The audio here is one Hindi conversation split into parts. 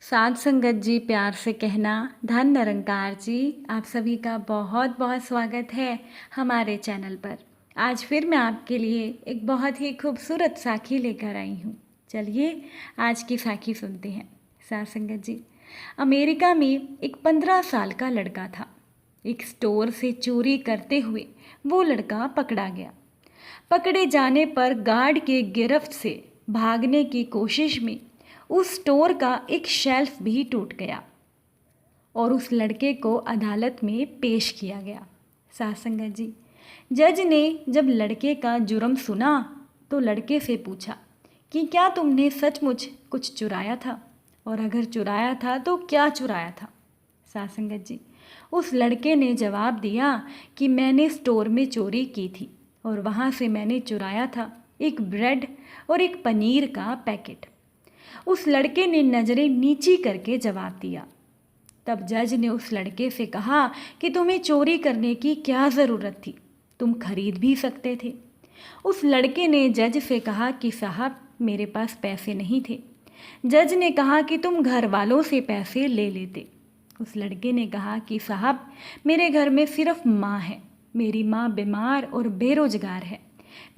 साध संगत जी, प्यार से कहना। धन निरंकार जी, आप सभी का बहुत बहुत स्वागत है हमारे चैनल पर। आज फिर मैं आपके लिए एक बहुत ही खूबसूरत साखी लेकर आई हूँ। चलिए आज की साखी सुनते हैं। साध संगत जी, अमेरिका में एक 15 साल का लड़का था। एक स्टोर से चोरी करते हुए वो लड़का पकड़ा गया। पकड़े जाने पर गार्ड के गिरफ्त से भागने की कोशिश में उस स्टोर का एक शेल्फ भी टूट गया और उस लड़के को अदालत में पेश किया गया। साध संगत जी, जज ने जब लड़के का जुर्म सुना तो लड़के से पूछा कि क्या तुमने सचमुच कुछ चुराया था, और अगर चुराया था तो क्या चुराया था। साध संगत जी, उस लड़के ने जवाब दिया कि मैंने स्टोर में चोरी की थी और वहाँ से मैंने चुराया था एक ब्रेड और एक पनीर का पैकेट। उस लड़के ने नज़रें नीची करके जवाब दिया। तब जज ने उस लड़के से कहा कि तुम्हें चोरी करने की क्या ज़रूरत थी, तुम खरीद भी सकते थे। उस लड़के ने जज से कहा कि साहब, मेरे पास पैसे नहीं थे। जज ने कहा कि तुम घर वालों से पैसे ले लेते। उस लड़के ने कहा कि साहब, मेरे घर में सिर्फ माँ है, मेरी माँ बीमार और बेरोजगार है।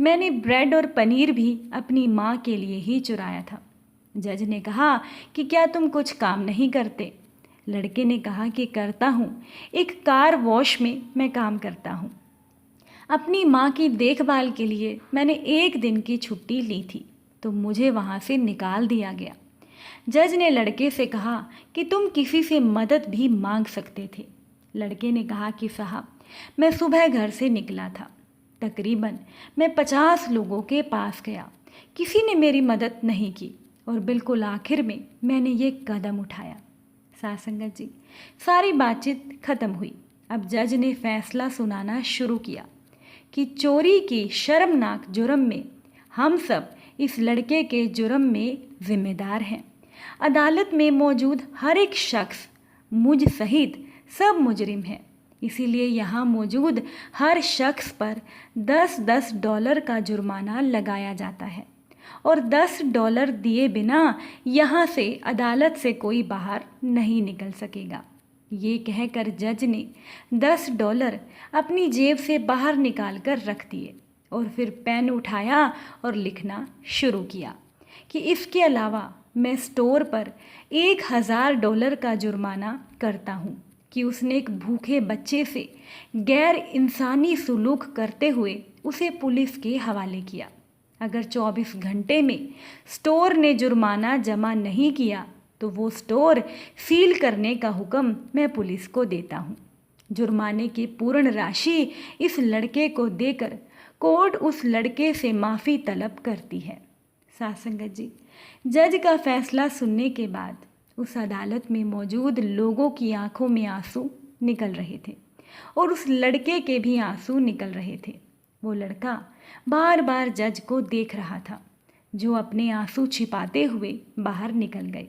मैंने ब्रेड और पनीर भी अपनी माँ के लिए ही चुराया था। जज ने कहा कि क्या तुम कुछ काम नहीं करते। लड़के ने कहा कि करता हूँ, एक कार वॉश में मैं काम करता हूँ। अपनी माँ की देखभाल के लिए मैंने एक दिन की छुट्टी ली थी तो मुझे वहाँ से निकाल दिया गया। जज ने लड़के से कहा कि तुम किसी से मदद भी मांग सकते थे। लड़के ने कहा कि साहब, मैं सुबह घर से निकला था, तकरीबन मैं 50 लोगों के पास गया, किसी ने मेरी मदद नहीं की और बिल्कुल आखिर में मैंने ये कदम उठाया। साध संगत जी, सारी बातचीत खत्म हुई। अब जज ने फैसला सुनाना शुरू किया कि चोरी की शर्मनाक जुर्म में हम सब इस लड़के के जुर्म में जिम्मेदार हैं। अदालत में मौजूद हर एक शख्स, मुझ सहित सब मुजरिम हैं। इसीलिए यहाँ मौजूद हर शख्स पर 10-10 डॉलर का जुर्माना लगाया जाता है और 10 डॉलर दिए बिना यहाँ से अदालत से कोई बाहर नहीं निकल सकेगा। ये कहकर जज ने 10 डॉलर अपनी जेब से बाहर निकाल कर रख दिए और फिर पेन उठाया और लिखना शुरू किया कि इसके अलावा मैं स्टोर पर 1000 डॉलर का जुर्माना करता हूँ कि उसने एक भूखे बच्चे से गैर इंसानी सुलूक करते हुए उसे पुलिस के हवाले किया। अगर 24 घंटे में स्टोर ने जुर्माना जमा नहीं किया तो वो स्टोर सील करने का हुक्म मैं पुलिस को देता हूँ। जुर्माने की पूर्ण राशि इस लड़के को देकर कोर्ट उस लड़के से माफ़ी तलब करती है। साध संगत जी, जज का फैसला सुनने के बाद उस अदालत में मौजूद लोगों की आंखों में आंसू निकल रहे थे और उस लड़के के भी आंसू निकल रहे थे। वो लड़का बार बार जज को देख रहा था, जो अपने आंसू छिपाते हुए बाहर निकल गए।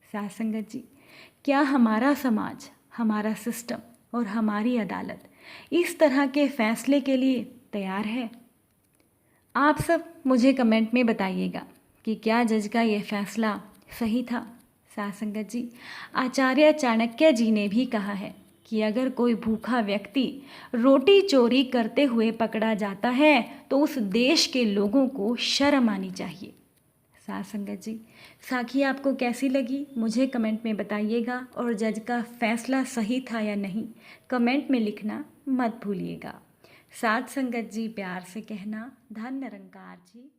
साध संगत जी, क्या हमारा समाज, हमारा सिस्टम और हमारी अदालत इस तरह के फैसले के लिए तैयार है? आप सब मुझे कमेंट में बताइएगा कि क्या जज का ये फैसला सही था। साध संगत जी, आचार्य चाणक्य जी ने भी कहा है कि अगर कोई भूखा व्यक्ति रोटी चोरी करते हुए पकड़ा जाता है तो उस देश के लोगों को शर्म आनी चाहिए। साध संगत जी, साखी आपको कैसी लगी मुझे कमेंट में बताइएगा और जज का फैसला सही था या नहीं कमेंट में लिखना मत भूलिएगा। साध संगत जी, प्यार से कहना। धन निरंकार जी।